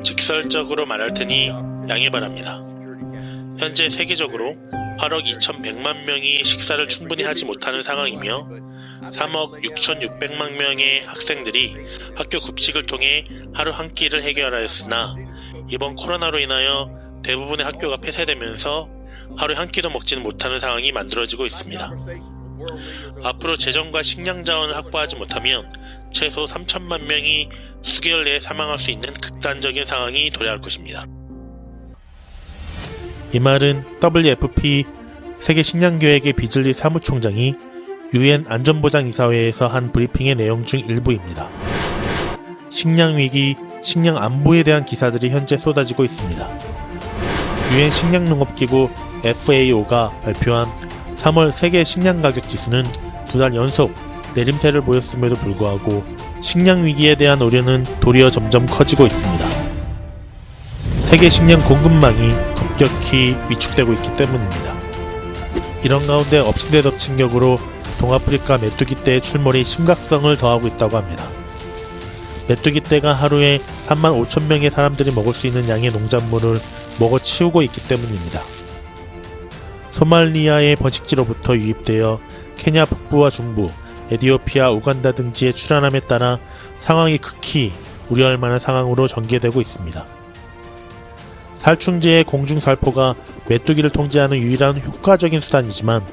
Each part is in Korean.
직설적으로 말할 테니 양해 바랍니다. 현재 세계적으로 8억 2,100만 명이 식사를 충분히 하지 못하는 상황이며 3억 6,600만 명의 학생들이 학교 급식을 통해 하루 한 끼를 해결하였으나 이번 코로나로 인하여 대부분의 학교가 폐쇄되면서 하루에 한 끼도 먹지는 못하는 상황이 만들어지고 있습니다. 앞으로 재정과 식량 자원을 확보하지 못하면 최소 3천만 명이 수개월 내에 사망할 수 있는 극단적인 상황이 도래할 것입니다. 이 말은 WFP 세계식량계획의 비즐리 사무총장이 UN 안전보장이사회에서 한 브리핑의 내용 중 일부입니다. 식량위기, 식량안보에 대한 기사들이 현재 쏟아지고 있습니다. UN 식량농업기구 FAO가 발표한 3월 세계 식량가격 지수는 2달 연속 내림세를 보였음에도 불구하고 식량위기에 대한 우려는 도리어 점점 커지고 있습니다. 세계 식량 공급망이 급격히 위축되고 있기 때문입니다. 이런 가운데 엎친데덮친 격으로 동아프리카 메뚜기떼의 출몰이 심각성을 더하고 있다고 합니다. 메뚜기떼가 하루에 35,000명의 사람들이 먹을 수 있는 양의 농작물을 먹어치우고 있기 때문입니다. 소말리아의 번식지로부터 유입되어 케냐 북부와 중부, 에티오피아, 우간다 등지에 출현함에 따라 상황이 극히 우려할 만한 상황으로 전개되고 있습니다. 살충제의 공중살포가 메뚜기를 통제하는 유일한 효과적인 수단이지만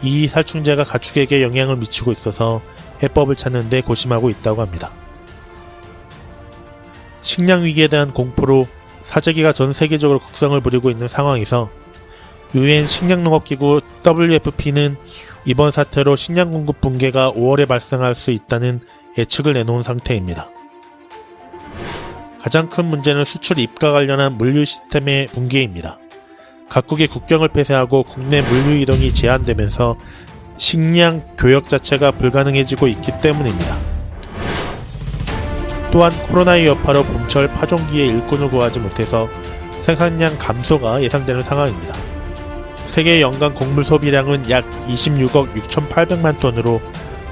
이 살충제가 가축에게 영향을 미치고 있어서 해법을 찾는 데 고심하고 있다고 합니다. 식량위기에 대한 공포로 사재기가 전 세계적으로 극성을 부리고 있는 상황에서 UN 식량농업기구 WFP는 이번 사태로 식량 공급 붕괴가 5월에 발생할 수 있다는 예측을 내놓은 상태입니다. 가장 큰 문제는 수출 입과 관련한 물류 시스템의 붕괴입니다. 각국의 국경을 폐쇄하고 국내 물류 이동이 제한되면서 식량 교역 자체가 불가능해지고 있기 때문입니다. 또한 코로나의 여파로 봄철 파종기에 일꾼을 구하지 못해서 생산량 감소가 예상되는 상황입니다. 세계 연간 곡물 소비량은 약 26억 6,800만 톤으로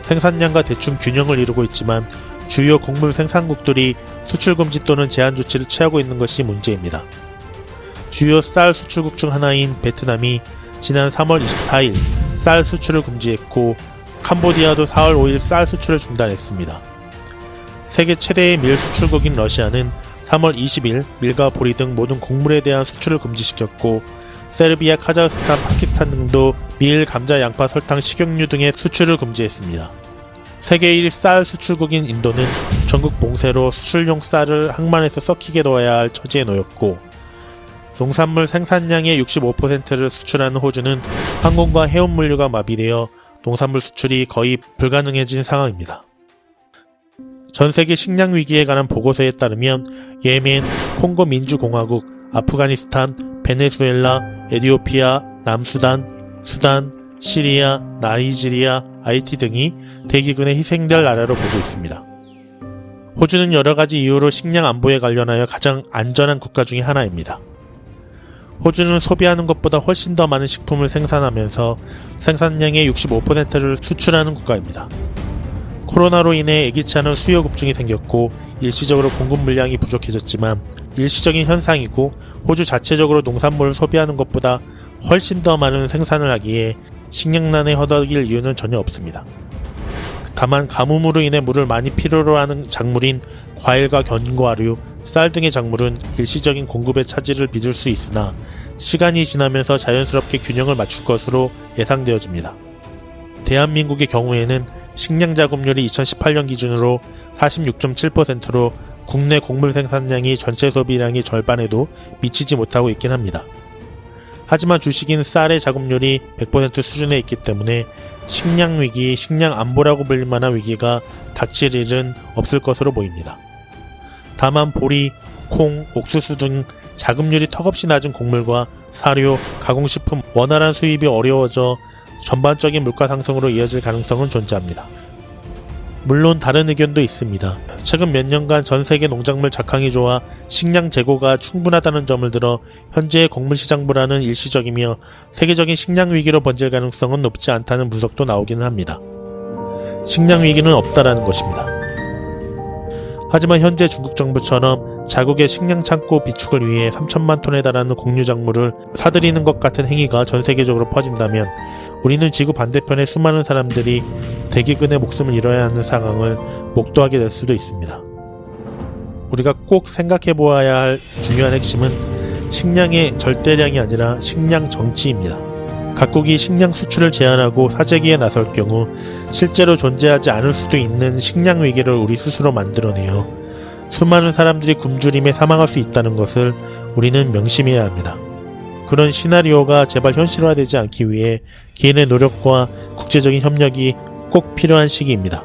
생산량과 대충 균형을 이루고 있지만 주요 곡물 생산국들이 수출 금지 또는 제한 조치를 취하고 있는 것이 문제입니다. 주요 쌀 수출국 중 하나인 베트남이 지난 3월 24일 쌀 수출을 금지했고 캄보디아도 4월 5일 쌀 수출을 중단했습니다. 세계 최대의 밀 수출국인 러시아는 3월 20일 밀과 보리 등 모든 곡물에 대한 수출을 금지시켰고 세르비아, 카자흐스탄, 파키스탄 등도 밀, 감자, 양파, 설탕, 식용유 등의 수출을 금지했습니다. 세계 1위 쌀 수출국인 인도는 전국 봉쇄로 수출용 쌀을 항만에서 썩히게 둬야 할 처지에 놓였고 농산물 생산량의 65%를 수출하는 호주는 항공과 해운 물류가 마비되어 농산물 수출이 거의 불가능해진 상황입니다. 전세계 식량 위기에 관한 보고서에 따르면 예멘, 콩고 민주공화국, 아프가니스탄, 베네수엘라, 에티오피아, 남수단, 수단, 시리아, 나이지리아, 하이티 등이 대기근에 희생될 나라로 보고 있습니다. 호주는 여러가지 이유로 식량 안보에 관련하여 가장 안전한 국가 중에 하나입니다. 호주는 소비하는 것보다 훨씬 더 많은 식품을 생산하면서 생산량의 65%를 수출하는 국가입니다. 코로나로 인해 예기치 않은 수요 급증이 생겼고 일시적으로 공급 물량이 부족해졌지만 일시적인 현상이고 호주 자체적으로 농산물을 소비하는 것보다 훨씬 더 많은 생산을 하기에 식량난에 허덕일 이유는 전혀 없습니다. 다만 가뭄으로 인해 물을 많이 필요로 하는 작물인 과일과 견과류, 쌀 등의 작물은 일시적인 공급의 차질을 빚을 수 있으나 시간이 지나면서 자연스럽게 균형을 맞출 것으로 예상되어집니다. 대한민국의 경우에는 식량 자급률이 2018년 기준으로 46.7%로 국내 곡물 생산량이 전체 소비량의 절반에도 미치지 못하고 있긴 합니다. 하지만 주식인 쌀의 자급률이 100% 수준에 있기 때문에 식량 위기, 식량 안보라고 불릴 만한 위기가 닥칠 일은 없을 것으로 보입니다. 다만 보리, 콩, 옥수수 등 자급률이 턱없이 낮은 곡물과 사료, 가공식품 원활한 수입이 어려워져 전반적인 물가 상승으로 이어질 가능성은 존재합니다. 물론 다른 의견도 있습니다. 최근 몇 년간 전 세계 농작물 작황이 좋아 식량 재고가 충분하다는 점을 들어 현재의 곡물 시장 불안은 일시적이며 세계적인 식량 위기로 번질 가능성은 높지 않다는 분석도 나오기는 합니다. 식량 위기는 없다라는 것입니다. 하지만 현재 중국 정부처럼 자국의 식량 창고 비축을 위해 3천만 톤에 달하는 곡류작물을 사들이는 것 같은 행위가 전 세계적으로 퍼진다면 우리는 지구 반대편의 수많은 사람들이 대기근의 목숨을 잃어야 하는 상황을 목도하게 될 수도 있습니다. 우리가 꼭 생각해 보아야 할 중요한 핵심은 식량의 절대량이 아니라 식량 정치입니다. 각국이 식량 수출을 제한하고 사재기에 나설 경우 실제로 존재하지 않을 수도 있는 식량 위기를 우리 스스로 만들어내어 수많은 사람들이 굶주림에 사망할 수 있다는 것을 우리는 명심해야 합니다. 그런 시나리오가 제발 현실화되지 않기 위해 개인의 노력과 국제적인 협력이 꼭 필요한 시기입니다.